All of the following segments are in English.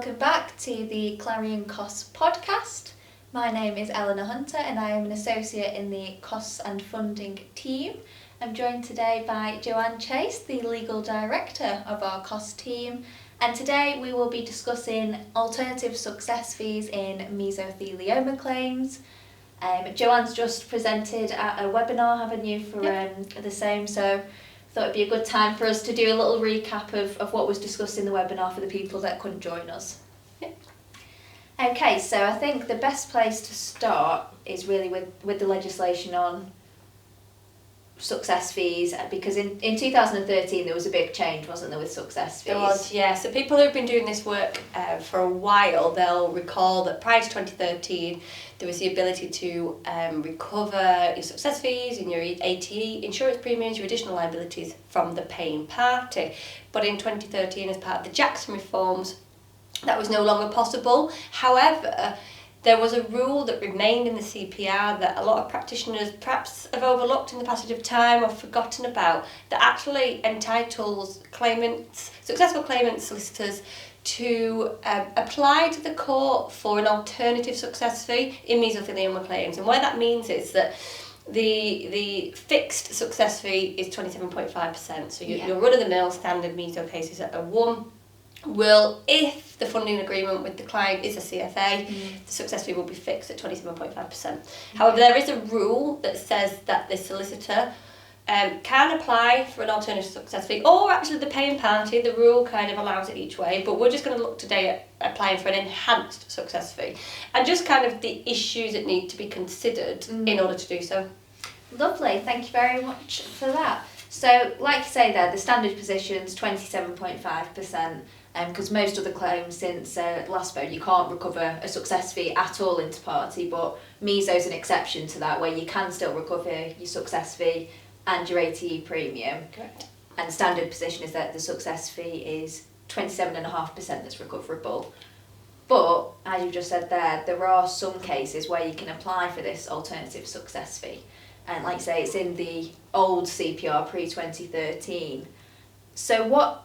welcome back to the Clarion Costs podcast. My name is Ellena Hunter and I am an associate in the Costs and Funding team. I'm joined today by Joanne Chase, the legal director of our costs team, and today we will be discussing alternative success fees in mesothelioma claims. Joanne's just presented at a webinar, haven't you, for the same, so thought it'd be a good time for us to do a little recap of what was discussed in the webinar for the people that couldn't join us. Yep. Okay, so I think the best place to start is really with the legislation on success fees, because in 2013 there was a big change, wasn't there, with success fees? There was, yeah. So people who've been doing this work for a while, they'll recall that prior to 2013 there was the ability to recover your success fees and your ATE insurance premiums, your additional liabilities from the paying party. But in 2013, as part of the Jackson reforms, that was no longer possible. However, there was a rule that remained in the CPR that a lot of practitioners perhaps have overlooked in the passage of time or forgotten about, that actually entitles claimants, successful claimant solicitors, to apply to the court for an alternative success fee in mesothelioma claims. And what that means is that the fixed success fee is 27.5%. So your run-of-the-mill standard meso cases at a 1 will, if the funding agreement with the client is a CFA, the success fee will be fixed at 27.5%. However, there is a rule that says that the solicitor can apply for an alternative success fee, or actually the paying party. The rule kind of allows it each way, but we're just going to look today at applying for an enhanced success fee and just kind of the issues that need to be considered in order to do so. Lovely, thank you very much for that. So, like you say there, the standard position's 27.5%, because most other claims since LASPO, you can't recover a success fee at all inter party, but meso's an exception to that, where you can still recover your success fee and your ATE premium. Correct. And standard position is that the success fee is 27.5% that's recoverable. But, as you just said there are some cases where you can apply for this alternative success fee. And like I say, it's in the old CPR pre-2013. So what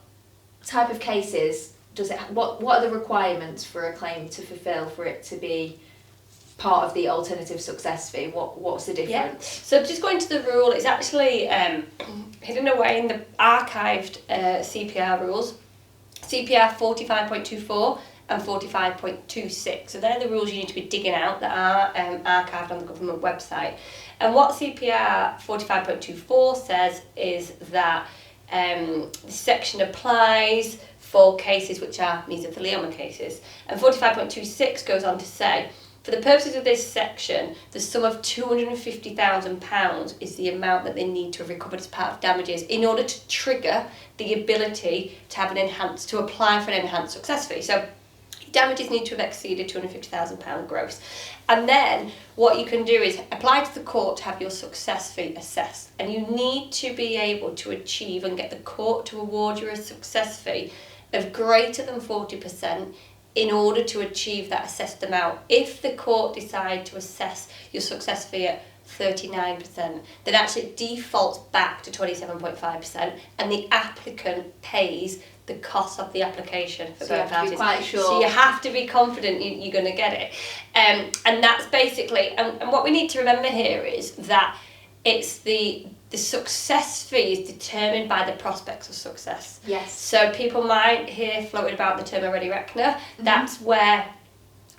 type of cases does it, what are the requirements for a claim to fulfil for it to be part of the alternative success fee? What's the difference? Yeah. So just going to the rule, it's actually hidden away in the archived CPR rules, CPR 45.24 and 45.26. So they're the rules you need to be digging out that are archived on the government website. And what CPR 45.24 says is that this section applies for cases which are mesothelioma cases. And 45.26 goes on to say, for the purposes of this section, the sum of £250,000 is the amount that they need to have recovered as part of damages in order to trigger the ability to have to apply for an enhanced success fee. So damages need to have exceeded £250,000 gross. And then what you can do is apply to the court to have your success fee assessed. And you need to be able to achieve and get the court to award you a success fee of greater than 40% in order to achieve that assessed amount. If the court decide to assess your success fee at 39%, then actually it defaults back to 27.5% and the applicant pays the cost of the application for both parties. So you have to be quite sure. So you have to be confident you're going to get it. And that's basically, and what we need to remember here is that it's the success fee is determined by the prospects of success. Yes. So people might hear floated about the term already reckoner. That's where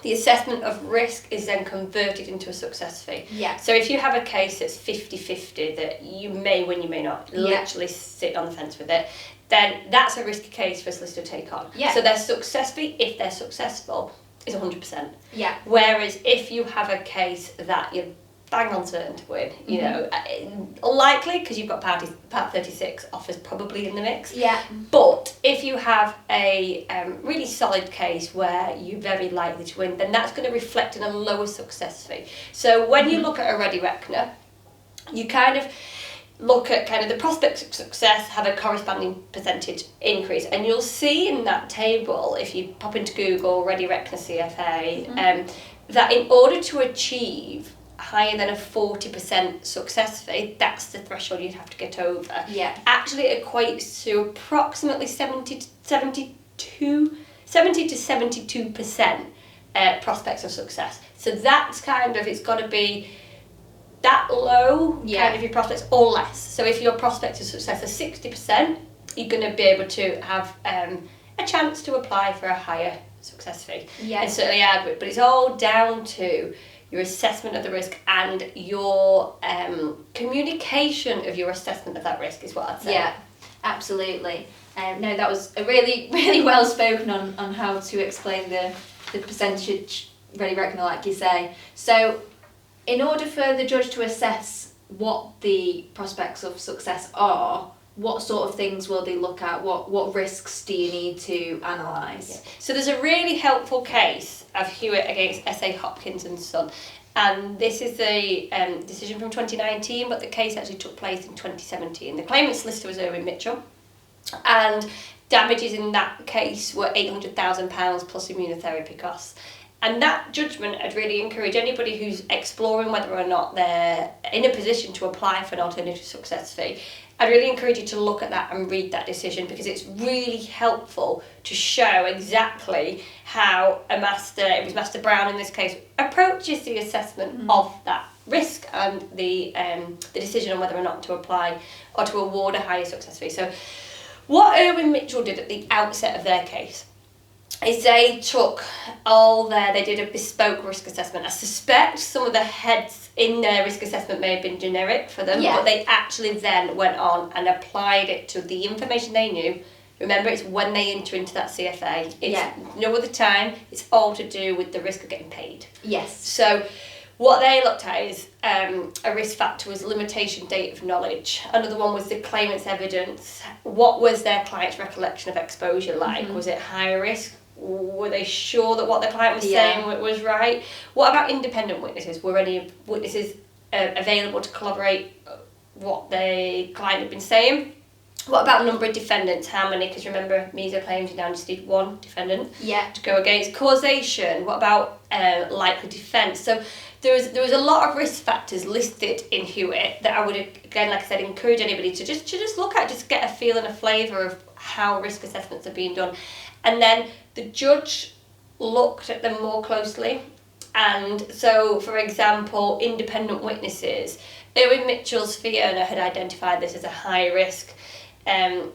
the assessment of risk is then converted into a success fee. Yeah. So if you have a case that's 50-50, that you may win, you may not, literally sit on the fence with it, then that's a risky case for a solicitor to take on. Yeah. So their success fee, if they're successful, is 100%. Yeah. Whereas if you have a case that you're bang on certain to win, you know, unlikely because you've got Part 36 offers probably in the mix. Yeah. But if you have a really solid case where you're very likely to win, then that's going to reflect in a lower success fee. So when you look at a ready reckoner, you kind of look at kind of the prospects of success have a corresponding percentage increase, and you'll see in that table, if you pop into Google Ready Reckoner CFA, that in order to achieve higher than a 40% success fee, that's the threshold you'd have to get over. Yeah. Actually, it equates to approximately 72 70 to 72% prospects of success. So that's kind of, it's got to be that low kind of your prospects or less. So if your prospects of success are 60%, you're going to be able to have a chance to apply for a higher success fee. And certainly add, but it's all down to your assessment of the risk and your communication of your assessment of that risk is what I'd say. Yeah, absolutely. No, that was a really, really well spoken on how to explain the percentage ready reckoner, like you say. So in order for the judge to assess what the prospects of success are, what sort of things will they look at? What risks do you need to analyse? Yeah. So there's a really helpful case of Hewitt against S.A. Hopkins and Son. And this is a decision from 2019, but the case actually took place in 2017. The claimant solicitor was Erwin Mitchell, and damages in that case were £800,000 plus immunotherapy costs. And that judgment I'd really encourage anybody who's exploring whether or not they're in a position to apply for an alternative success fee. I'd really encourage you to look at that and read that decision, because it's really helpful to show exactly how it was Master Brown in this case, approaches the assessment of that risk and the decision on whether or not to apply or to award a higher success fee. So what Erwin Mitchell did at the outset of their case is they did a bespoke risk assessment. I suspect some of the heads in their risk assessment may have been generic for them, but they actually then went on and applied it to the information they knew. Remember, it's when they enter into that CFA. It's no other time. It's all to do with the risk of getting paid. Yes. So what they looked at is a risk factor was limitation date of knowledge. Another one was the claimant's evidence. What was their client's recollection of exposure like? Was it high risk? Were they sure that what the client was saying was right? What about independent witnesses? Were any witnesses available to corroborate what the client had been saying? What about number of defendants? How many? Because remember, meso claims you now just need one defendant to go against. Causation. What about likely defence? So there was a lot of risk factors listed in Hewitt that I would, again, like I said, encourage anybody to just look at, just get a feel and a flavour of how risk assessments are being done. And then the judge looked at them more closely. And so, for example, independent witnesses. Erwin Mitchell's fee earner had identified this as a high risk. And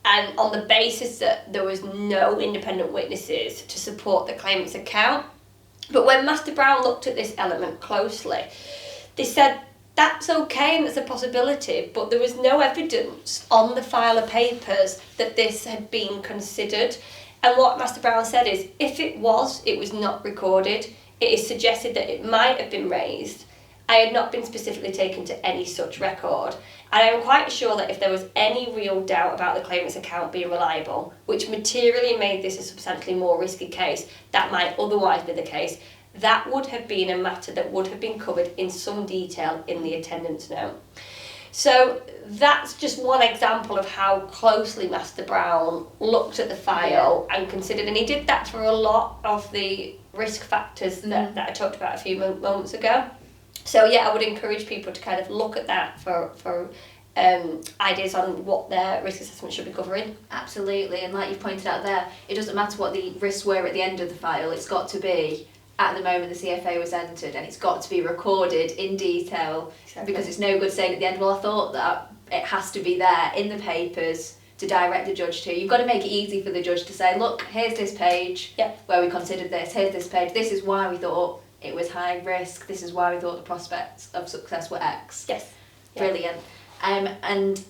on the basis that there was no independent witnesses to support the claimant's account. But when Master Brown looked at this element closely, they said that's okay and that's a possibility, but there was no evidence on the file of papers that this had been considered. And what Master Brown said is, if it was not recorded. It is suggested that it might have been raised. I had not been specifically taken to any such record. And I am quite sure that if there was any real doubt about the claimant's account being reliable, which materially made this a substantially more risky case, that might otherwise be the case, that would have been a matter that would have been covered in some detail in the attendance note. So that's just one example of how closely Master Brown looked at the file and considered, and he did that for a lot of the risk factors that I talked about a few moments ago. So I would encourage people to kind of look at that for ideas on what their risk assessment should be covering. Absolutely, and like you pointed out there, it doesn't matter what the risks were at the end of the file, it's got to be at the moment the CFA was entered, and it's got to be recorded in detail, because it's no good saying at the end, well, I thought that. It has to be there in the papers to direct the judge to. You've got to make it easy for the judge to say, look, here's this page where we considered this, here's this page, this is why we thought it was high risk, this is why we thought the prospects of success were X. Yes. Brilliant. And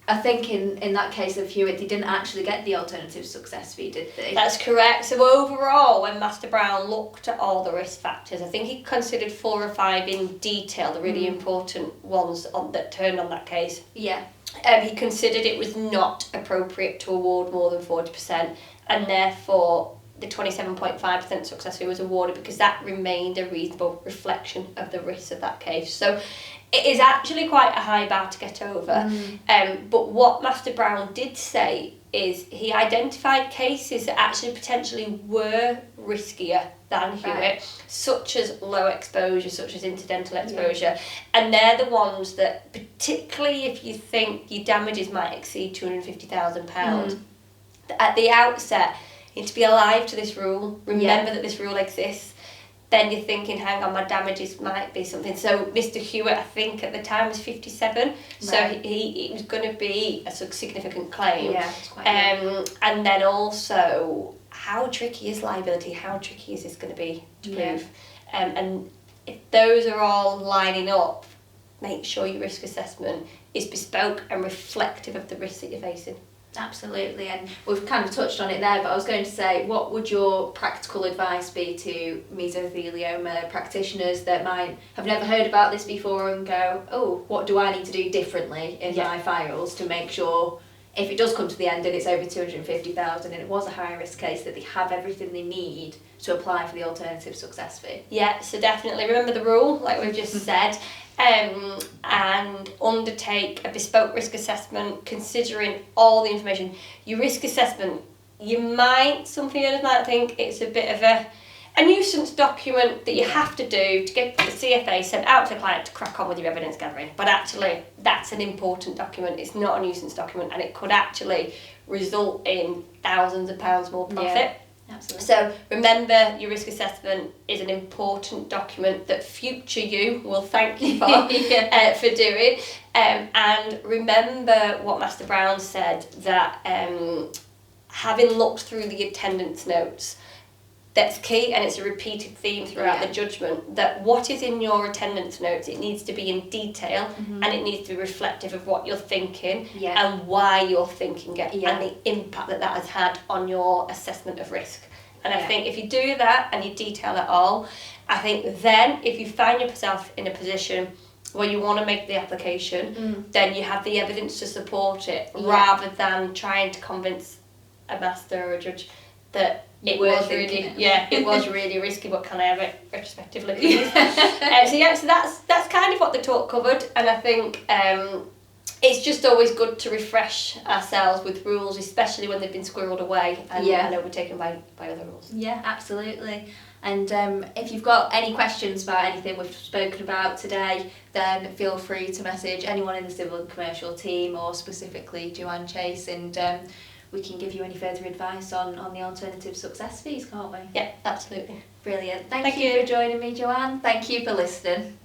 I think in that case of Hewitt, they didn't actually get the alternative success fee, did they? That's correct. So overall, when Master Brown looked at all the risk factors, I think he considered 4 or 5 in detail, the really important ones that turned on that case. Yeah. He considered it was not appropriate to award more than 40%, and therefore the 27.5% success fee was awarded because that remained a reasonable reflection of the risks of that case. So it is actually quite a high bar to get over. But what Master Brown did say is he identified cases that actually potentially were riskier than Hewitt, such as low exposure, such as incidental exposure. And they're the ones that, particularly if you think your damages might exceed £250,000, at the outset, You need to be alive to this rule. Remember that this rule exists. Then you're thinking, hang on, my damages might be something. So Mr. Hewitt, I think at the time was 57, so it was going to be a significant claim. Yeah, it's quite and then also, how tricky is liability? How tricky is this going to be to prove? And if those are all lining up, make sure your risk assessment is bespoke and reflective of the risks that you're facing. Absolutely, and we've kind of touched on it there, but I was going to say, what would your practical advice be to mesothelioma practitioners that might have never heard about this before and go, oh, what do I need to do differently in my files to make sure if it does come to the end and it's over 250,000 and it was a high risk case, that they have everything they need to apply for the alternative success fee? Yeah, so definitely remember the rule, like we've just said. And undertake a bespoke risk assessment considering all the information. Your risk assessment, some viewers might think it's a bit of a nuisance document that you have to do to get the CFA sent out to the client to crack on with your evidence gathering. But actually, that's an important document. It's not a nuisance document, and it could actually result in thousands of pounds more profit. Yeah. Absolutely. So remember, your risk assessment is an important document that future you will thank you for doing. And remember what Master Brown said, that having looked through the attendance notes, that's key, and it's a repeated theme throughout the judgment, that what is in your attendance notes, it needs to be in detail and it needs to be reflective of what you're thinking and why you're thinking it and the impact that has had on your assessment of risk. And I think if you do that and you detail it all, I think then if you find yourself in a position where you want to make the application, then you have the evidence to support it, rather than trying to convince a master or a judge that it was really risky, but can I have it retrospectively, please? So that's kind of what the talk covered, and I think it's just always good to refresh ourselves with rules, especially when they've been squirreled away and overtaken by other rules. Yeah, absolutely. And if you've got any questions about anything we've spoken about today, then feel free to message anyone in the civil and commercial team, or specifically Joanne Chase, and we can give you any further advice on the alternative success fees, can't we? Yeah, absolutely. Brilliant. Thank you for joining me, Joanne. Thank you for listening.